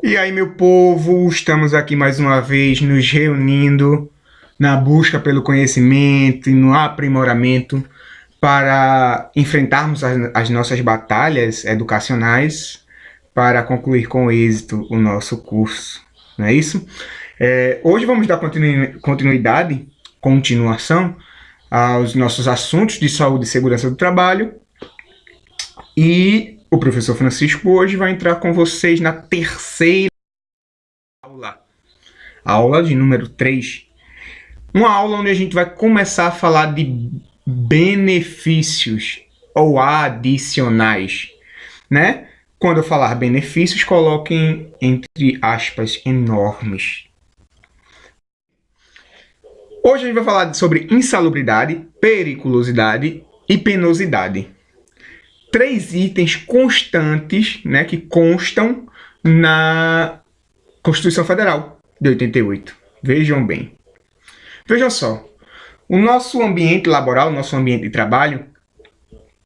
E aí, meu povo, estamos aqui mais uma vez nos reunindo na busca pelo conhecimento e no aprimoramento para enfrentarmos as nossas batalhas educacionais para concluir com êxito o nosso curso, não é isso? Hoje vamos dar continuação aos nossos assuntos de saúde e segurança do trabalho e o professor Francisco hoje vai entrar com vocês na terceira aula de número 3. Uma aula onde a gente vai começar a falar de benefícios ou adicionais, né? Quando eu falar benefícios, coloquem entre aspas enormes. Hoje a gente vai falar sobre insalubridade, periculosidade e penosidade. 3 itens constantes, né, que constam na Constituição Federal de 88. Vejam bem. Vejam só. O nosso ambiente laboral, o nosso ambiente de trabalho,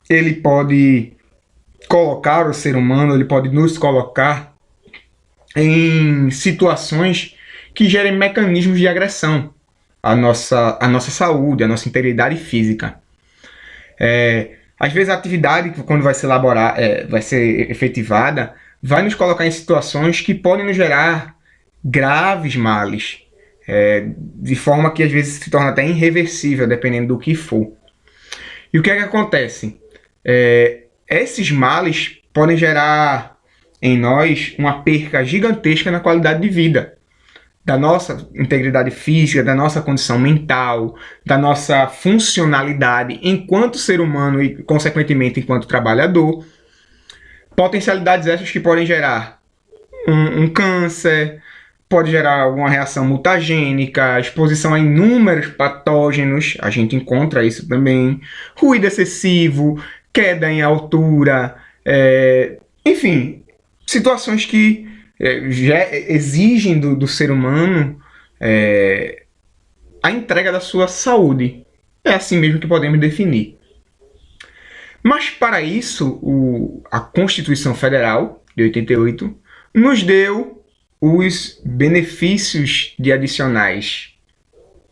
ele pode colocar o ser humano, ele pode nos colocar em situações que gerem mecanismos de agressão à nossa saúde, à nossa integridade física. Às vezes a atividade, quando vai ser efetivada, vai nos colocar em situações que podem nos gerar graves males, de forma que às vezes se torna até irreversível, dependendo do que for. E o que é que acontece? Esses males podem gerar em nós uma perca gigantesca na qualidade de vida, da nossa integridade física, da nossa condição mental, da nossa funcionalidade enquanto ser humano e, consequentemente, enquanto trabalhador. Potencialidades essas que podem gerar um câncer, pode gerar alguma reação mutagênica, exposição a inúmeros patógenos, a gente encontra isso também, ruído excessivo, queda em altura, enfim, situações que já exigem do ser humano a entrega da sua saúde. É assim mesmo que podemos definir. Mas para isso, a Constituição Federal de 88 nos deu os benefícios de adicionais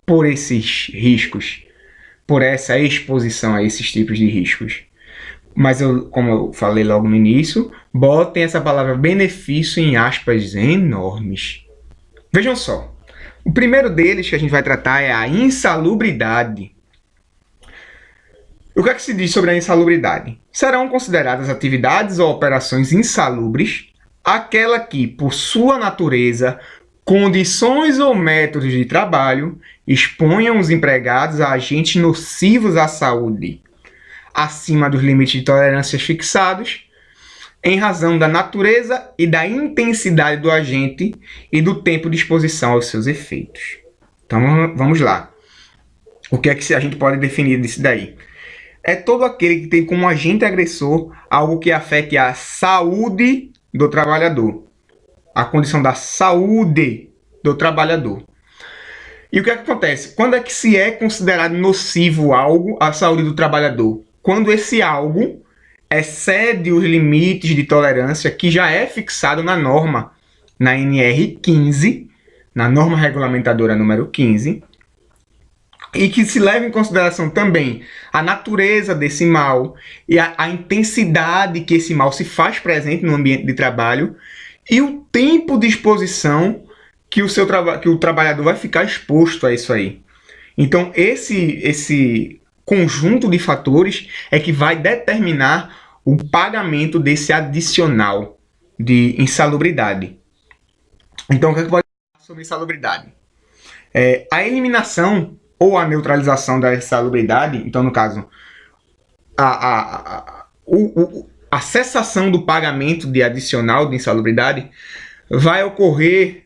por esses riscos, por essa exposição a esses tipos de riscos. Mas, como eu falei logo no início, botem essa palavra benefício em aspas enormes. Vejam só, o primeiro deles que a gente vai tratar é a insalubridade. O que é que se diz sobre a insalubridade? Serão consideradas atividades ou operações insalubres aquela que, por sua natureza, condições ou métodos de trabalho exponham os empregados a agentes nocivos à saúde, acima dos limites de tolerância fixados, em razão da natureza e da intensidade do agente e do tempo de exposição aos seus efeitos. Então, vamos lá. O que é que a gente pode definir disso daí? É todo aquele que tem como agente agressor algo que afete a saúde do trabalhador, a condição da saúde do trabalhador. E o que é que acontece? Quando é que se é considerado nocivo algo à saúde do trabalhador? Quando esse algo excede os limites de tolerância que já é fixado na norma, na NR 15, na norma regulamentadora número 15, e que se leva em consideração também a natureza desse mal e a intensidade que esse mal se faz presente no ambiente de trabalho e o tempo de exposição que o trabalhador vai ficar exposto a isso aí. Então, esse conjunto de fatores é que vai determinar o pagamento desse adicional de insalubridade. Então, o que é que pode falar sobre insalubridade? A eliminação ou a neutralização da insalubridade, então, no caso, a cessação do pagamento de adicional de insalubridade vai ocorrer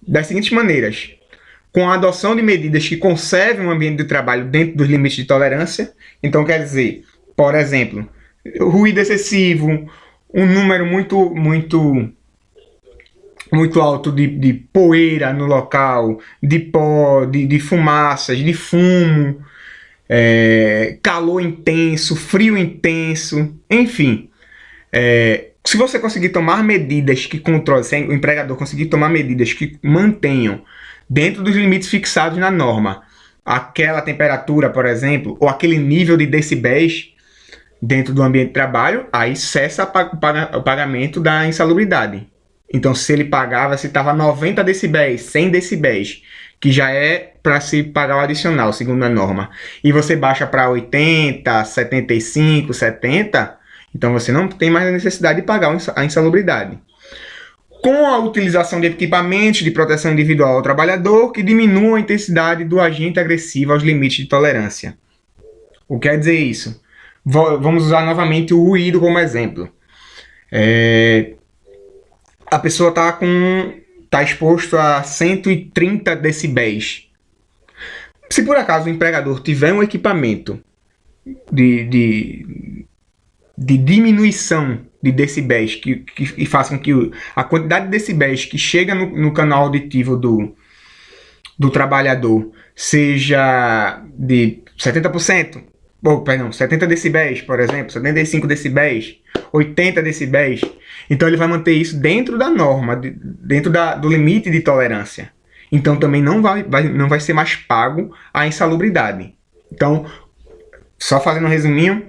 das seguintes maneiras: com a adoção de medidas que conservem o ambiente de trabalho dentro dos limites de tolerância. Então, quer dizer, por exemplo, ruído excessivo, um número muito alto de poeira no local, de pó, de fumaças, de fumo, calor intenso, frio intenso, enfim. Se você conseguir tomar medidas que controlem, se o empregador conseguir tomar medidas que mantenham dentro dos limites fixados na norma aquela temperatura, por exemplo, ou aquele nível de decibéis dentro do ambiente de trabalho, aí cessa o pagamento da insalubridade. Então, se ele pagava, se estava 90 decibéis, 100 decibéis, que já é para se pagar o adicional, segundo a norma, e você baixa para 80, 75, 70, então você não tem mais a necessidade de pagar a insalubridade. Com a utilização de equipamentos de proteção individual ao trabalhador que diminuam a intensidade do agente agressivo aos limites de tolerância. O que quer dizer isso? Vamos usar novamente o ruído como exemplo. A pessoa está exposto a 130 decibéis. Se por acaso o empregador tiver um equipamento de diminuição de decibéis que façam que a quantidade de decibéis que chega no canal auditivo do trabalhador seja de 70%, 70 decibéis, por exemplo, 75 decibéis, 80 decibéis, então ele vai manter isso dentro da norma, dentro do limite de tolerância. Então também não vai ser mais pago a insalubridade. Então, só fazendo um resuminho,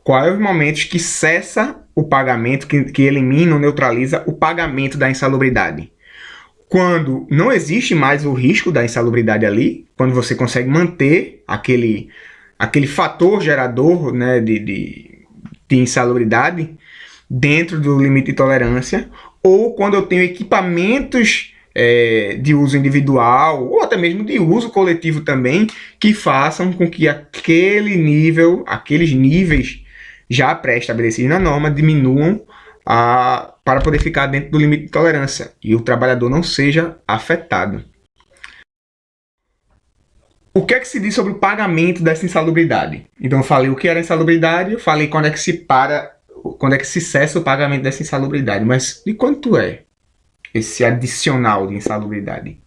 quais os momentos que cessa o pagamento, que elimina ou neutraliza o pagamento da insalubridade? Quando não existe mais o risco da insalubridade ali, quando você consegue manter aquele fator gerador, né, de insalubridade dentro do limite de tolerância, ou quando eu tenho equipamentos de uso individual, ou até mesmo de uso coletivo também, que façam com que aqueles níveis já pré-estabelecidos na norma diminuam para poder ficar dentro do limite de tolerância e o trabalhador não seja afetado. O que é que se diz sobre o pagamento dessa insalubridade? Então eu falei o que era insalubridade, eu falei quando é que se cessa o pagamento dessa insalubridade, mas de quanto é esse adicional de insalubridade?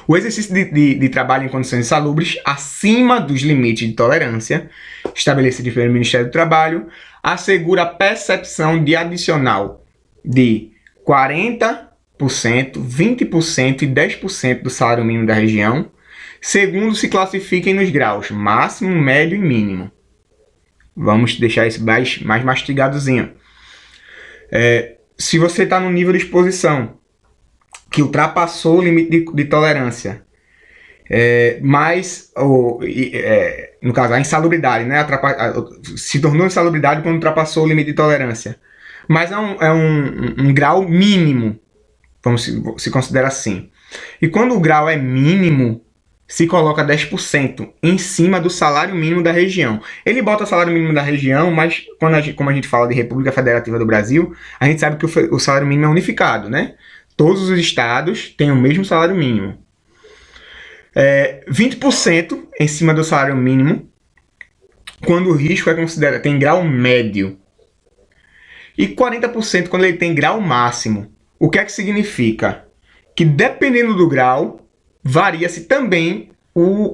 O exercício de trabalho em condições insalubres acima dos limites de tolerância estabelecidos pelo Ministério do Trabalho assegura a percepção de adicional de 40%, 20% e 10% do salário mínimo da região, segundo se classifiquem nos graus máximo, médio e mínimo. Vamos deixar isso mais mastigadozinho. Se você está no nível de exposição que ultrapassou o limite de tolerância, no caso, a insalubridade, né, se tornou insalubridade quando ultrapassou o limite de tolerância, mas é um grau mínimo, se considera assim. E quando o grau é mínimo, se coloca 10% em cima do salário mínimo da região. Ele bota o salário mínimo da região, mas como a gente fala de República Federativa do Brasil, a gente sabe que o salário mínimo é unificado, né? Todos os estados têm o mesmo salário mínimo. 20% em cima do salário mínimo, quando o risco tem grau médio. E 40% quando ele tem grau máximo. O que é que significa? Que dependendo do grau, varia-se também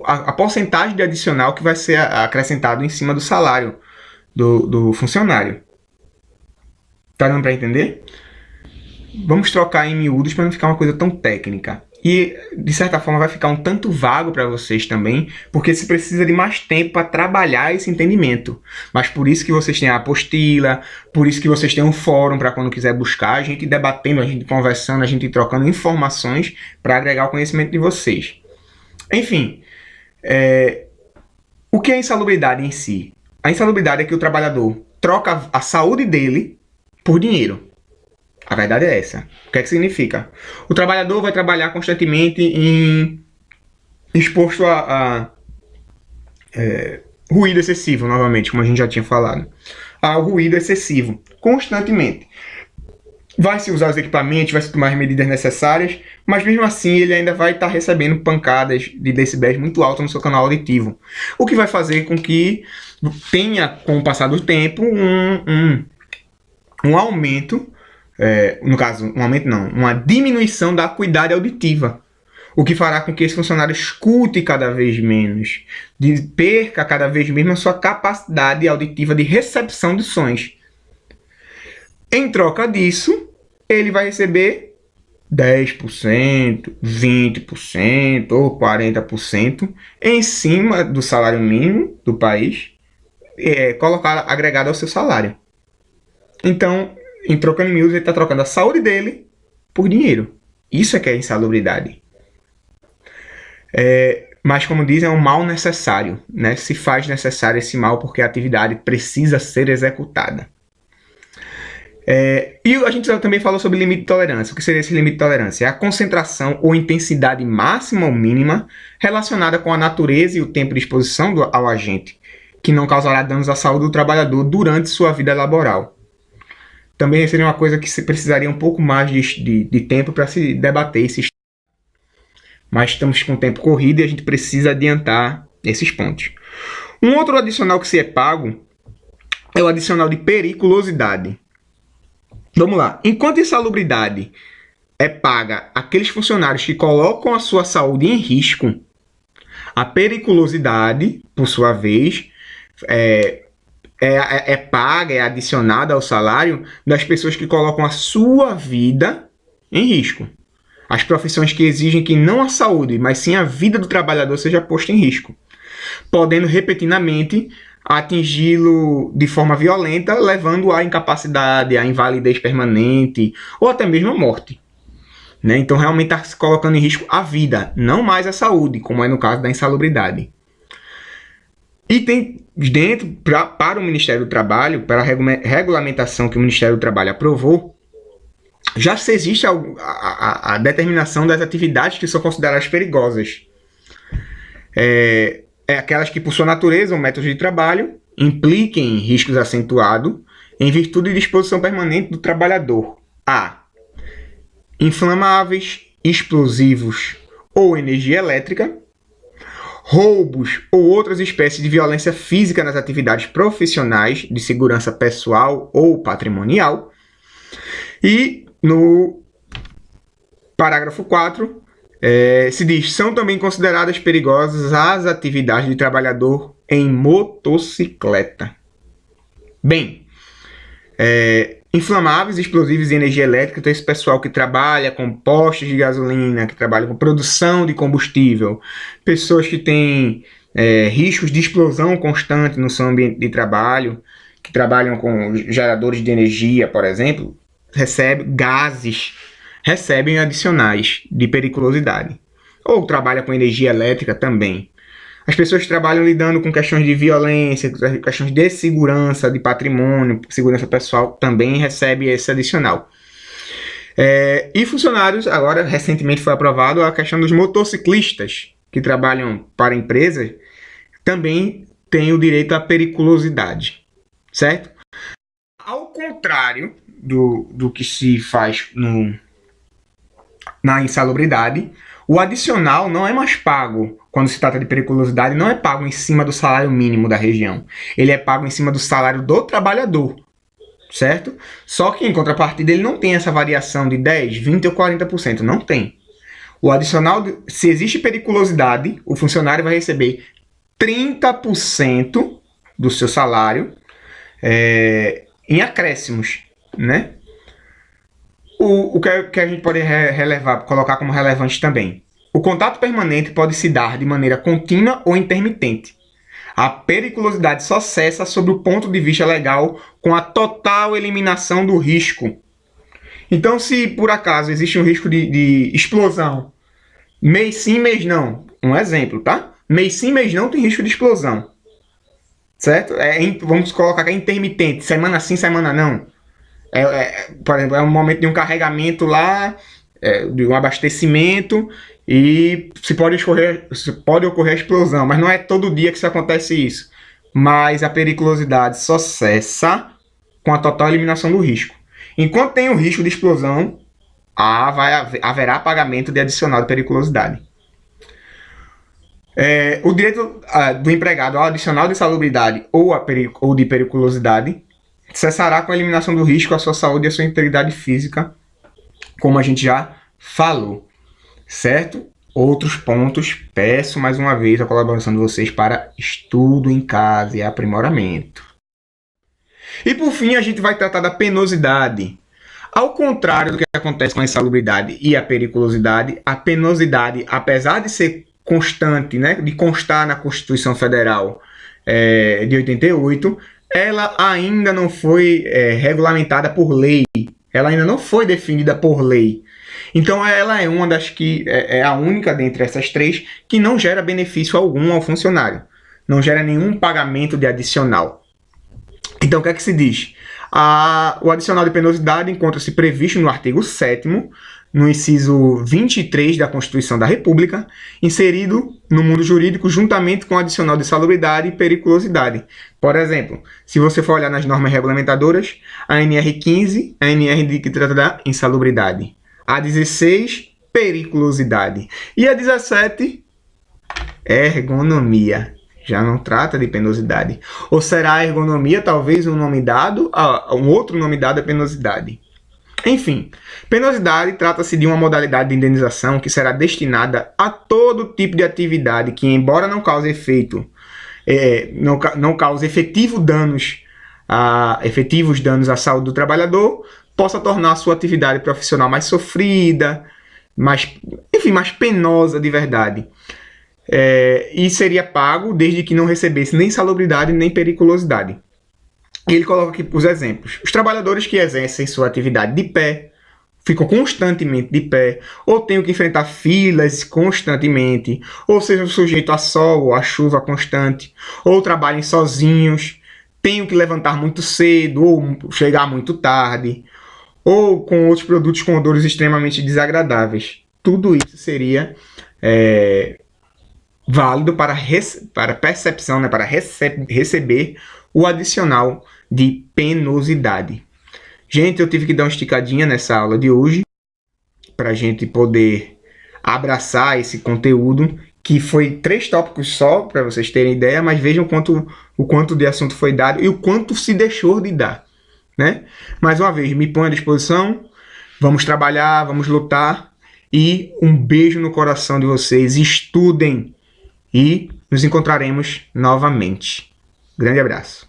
a porcentagem de adicional que vai ser acrescentado em cima do salário do funcionário. Tá dando para entender? Vamos trocar em miúdos para não ficar uma coisa tão técnica. E, de certa forma, vai ficar um tanto vago para vocês também, porque se precisa de mais tempo para trabalhar esse entendimento. Mas por isso que vocês têm a apostila, por isso que vocês têm um fórum para quando quiser buscar, a gente debatendo, a gente conversando, a gente trocando informações para agregar o conhecimento de vocês. Enfim, o que é a insalubridade em si? A insalubridade é que o trabalhador troca a saúde dele por dinheiro. A verdade é essa. O que é que significa? O trabalhador vai trabalhar constantemente exposto a ruído excessivo, novamente, como a gente já tinha falado. Ao ruído excessivo, constantemente. Vai se usar os equipamentos, vai se tomar as medidas necessárias, mas mesmo assim ele ainda vai estar recebendo pancadas de decibéis muito altas no seu canal auditivo. O que vai fazer com que tenha, com o passar do tempo, um aumento. No caso, uma diminuição da acuidade auditiva, o que fará com que esse funcionário escute cada vez menos, perca cada vez menos a sua capacidade auditiva de recepção de sons. Em troca disso, ele vai receber 10%, 20% ou 40% em cima do salário mínimo do país, colocar agregado ao seu salário. Então, em trocando em miúdos, ele está trocando a saúde dele por dinheiro. Isso é que é insalubridade. Mas, como dizem, é um mal necessário, né? Se faz necessário esse mal porque a atividade precisa ser executada. E a gente também falou sobre limite de tolerância. O que seria esse limite de tolerância? É a concentração ou intensidade máxima ou mínima relacionada com a natureza e o tempo de exposição ao agente, que não causará danos à saúde do trabalhador durante sua vida laboral. Também seria uma coisa que se precisaria um pouco mais de tempo para se debater esses. Mas estamos com o tempo corrido e a gente precisa adiantar esses pontos. Um outro adicional que se é pago é o adicional de periculosidade. Vamos lá. Enquanto insalubridade é paga àqueles funcionários que colocam a sua saúde em risco, a periculosidade, por sua vez, é paga, é adicionada ao salário das pessoas que colocam a sua vida em risco. As profissões que exigem que não a saúde, mas sim a vida do trabalhador seja posta em risco, podendo repentinamente atingi-lo de forma violenta, levando à incapacidade, à invalidez permanente ou até mesmo a morte. Né? Então, realmente está se colocando em risco a vida, não mais a saúde, como é no caso da insalubridade. E tem dentro, para o Ministério do Trabalho, para a regulamentação que o Ministério do Trabalho aprovou, já existe a determinação das atividades que são consideradas perigosas. Aquelas que, por sua natureza ou método de trabalho, impliquem riscos acentuados em virtude de exposição permanente do trabalhador a inflamáveis, explosivos ou energia elétrica, roubos ou outras espécies de violência física nas atividades profissionais de segurança pessoal ou patrimonial. E no parágrafo 4, se diz, são também consideradas perigosas as atividades de trabalhador em motocicleta. Bem, inflamáveis, explosivos e energia elétrica, então esse pessoal que trabalha com postos de gasolina, que trabalha com produção de combustível, pessoas que têm riscos de explosão constante no seu ambiente de trabalho, que trabalham com geradores de energia, por exemplo, recebem adicionais de periculosidade. Ou trabalha com energia elétrica também. As pessoas que trabalham lidando com questões de violência, questões de segurança, de patrimônio, segurança pessoal, também recebem esse adicional. E funcionários, agora recentemente foi aprovado a questão dos motociclistas que trabalham para empresas, também têm o direito à periculosidade, certo? Ao contrário do que se faz na insalubridade, o adicional não é mais pago, quando se trata de periculosidade, não é pago em cima do salário mínimo da região. Ele é pago em cima do salário do trabalhador, certo? Só que em contrapartida ele não tem essa variação de 10, 20 ou 40%, não tem. O adicional, se existe periculosidade, o funcionário vai receber 30% do seu salário em acréscimos, né? O que a gente pode colocar como relevante também. O contato permanente pode se dar de maneira contínua ou intermitente. A periculosidade só cessa sob o ponto de vista legal com a total eliminação do risco. Então, se por acaso existe um risco de explosão, mês sim, mês não. Um exemplo, tá? Mês sim, mês não tem risco de explosão. Certo? Vamos colocar que é intermitente, semana sim, semana não. Por exemplo, é um momento de um carregamento lá, de um abastecimento, e pode ocorrer a explosão, mas não é todo dia que isso acontece isso. Mas a periculosidade só cessa com a total eliminação do risco. Enquanto tem o risco de explosão, haverá pagamento de adicional de periculosidade. O direito do empregado ao adicional de insalubridade ou de periculosidade cessará com a eliminação do risco à sua saúde e à sua integridade física, como a gente já falou, certo? Outros pontos, peço mais uma vez a colaboração de vocês para estudo em casa e aprimoramento. E por fim, a gente vai tratar da penosidade. Ao contrário do que acontece com a insalubridade e a periculosidade, a penosidade, apesar de ser constante, né, de constar na Constituição Federal de 88, ela ainda não foi regulamentada por lei, ela ainda não foi definida por lei. Então ela é uma das que é a única dentre essas três que não gera benefício algum ao funcionário, não gera nenhum pagamento de adicional. Então o que é que se diz? O adicional de penosidade encontra-se previsto no artigo 7º, no inciso 23 da Constituição da República, inserido no mundo jurídico juntamente com o adicional de salubridade e periculosidade. Por exemplo, se você for olhar nas normas regulamentadoras, a NR15 é a NR que trata da insalubridade. A 16, periculosidade. E a 17, ergonomia. Já não trata de penosidade. Ou será a ergonomia talvez um outro nome dado à penosidade? Enfim, penosidade trata-se de uma modalidade de indenização que será destinada a todo tipo de atividade que, embora não cause não cause efetivos danos à saúde do trabalhador, possa tornar a sua atividade profissional mais sofrida, mais penosa de verdade. E seria pago desde que não recebesse nem salubridade nem periculosidade. E ele coloca aqui os exemplos. Os trabalhadores que exercem sua atividade de pé, ficam constantemente de pé, ou tenham que enfrentar filas constantemente, ou sejam sujeitos a sol ou a chuva constante, ou trabalhem sozinhos, tenham que levantar muito cedo ou chegar muito tarde, ou com outros produtos com odores extremamente desagradáveis. Tudo isso seria válido para percepção, né, para receber o adicional de penosidade. Gente, eu tive que dar uma esticadinha nessa aula de hoje para a gente poder abraçar esse conteúdo, que foi 3 tópicos só, para vocês terem ideia, mas vejam o quanto de assunto foi dado e o quanto se deixou de dar, né? Mais uma vez, me ponho à disposição, vamos trabalhar, vamos lutar, e um beijo no coração de vocês, estudem, e nos encontraremos novamente. Grande abraço.